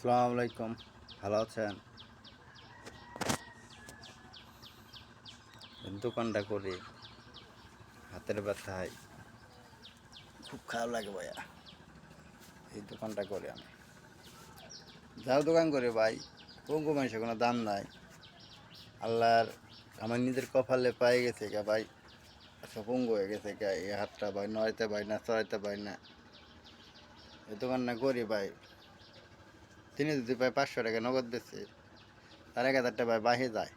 আসসালামু আলাইকুম। ভালো আছেন? দোকানটা করি, হাতের ব্যথায় খুব খারাপ লাগে ভাইয়া। এই দোকানটা করি আমি। যাও দোকান করে ভাই, পঙ্গু মানুষের কোনো দাম নাই। আল্লাহর আমার নিজের কপালে পাই গেছে গা ভাই, সব পঙ্গু হয়ে গেছে গা। এই হাতটা ভাই নড়াইতে পারি না, চড়াইতে পারি না। এই দোকানটা করি ভাই। তিনি যদি ভাই 500 টাকা নগদ বেছে, তার 1000 টাকা ভাই বাহি যায়,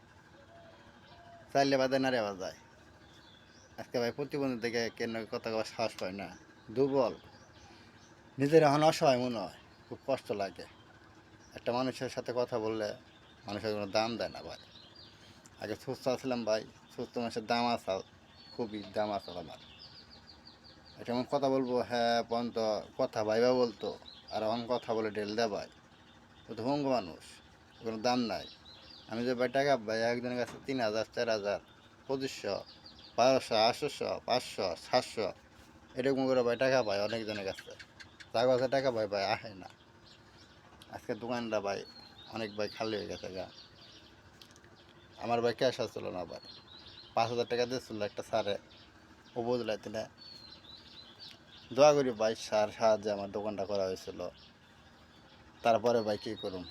চাইলে বাদে নারে যায়। আজকে ভাই প্রতিবন্ধী থেকে কেন কথা কওয়ার সাহস পায় না, দুর্বল, নিজের এখন অসহায় মনে হয়, খুব কষ্ট লাগে। একটা মানুষের সাথে কথা বললে মানুষের কোনো দাম দেয় না ভাই। আগে সুস্থ আসলাম ভাই, সুস্থ মানুষের দাম আসা, খুবই দাম আসল আমার। এটা এমন কথা বলবো, হ্যাঁ পর্যন্ত কথা ভাইবা বলতো, আর এখন কথা বলে ঢেল দেয় ভাই। ও তো ভঙ্গ মানুষ, কোনো দাম নাই। আমি যে ভাই টাকা ভাই একজনের কাছে 3000, 4000, 2500, 1200, 800, 500, 700 এরকম করে ভাই টাকা পায় অনেকজনের কাছে। তার কাছে টাকা ভাই ভাই আহে না। আজকে দোকানটা ভাই অনেক ভাই খালি হয়ে গেছে গা। আমার ভাই ক্যাশ আসছিল না ভাই, 5000 টাকা দিয়েছিল একটা স্যারে, ও বুঝলাইতে না। দোয়া করি ভাই, স্যার সাহায্যে আমার দোকানটা করা হয়েছিল। তারপরে ভাই কী করুম,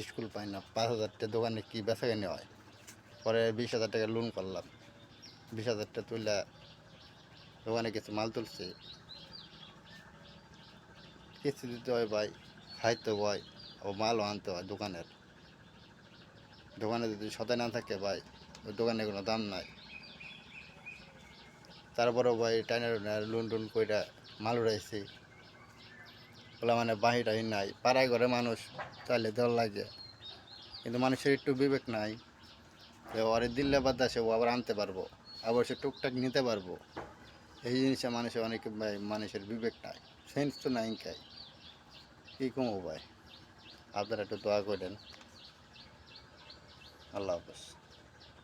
স্কুল পাই না, 5000 টাকা দোকানে কী বেচা কিনে হয়। পরে 20,000 টাকা লোন করলাম, 20,000 টাকা তুলে দোকানে কিছু মাল তুলছি। কিস্তি দিতে হয় ভাই, খাইতে হয়, ও মালও আনতে হয় দোকানের। দোকানে যদি সদাই না থাকে ভাই, ওই দোকানে কোনো দাম নাই। তারপরেও ভাই টাইনার লোন টোন কইরা মাল উড়াইছি, ওলা মানে বাহি টাহি নাই। পাড়ায় ঘরে মানুষ চাইলে দেওয়ার লাগে, কিন্তু মানুষের একটু বিবেক নাই যে ওরে দিল্লে বাদ আসে ও আবার আনতে পারবো, আবার সে টুকটাক নিতে পারবো। এই জিনিসটা মানুষের অনেক ভাই, মানুষের বিবেক নাই, সেন্স তো নাই। খাই কী কমো ভাই, আপনারা একটু দোয়া করেন। আল্লাহ হাফেজ।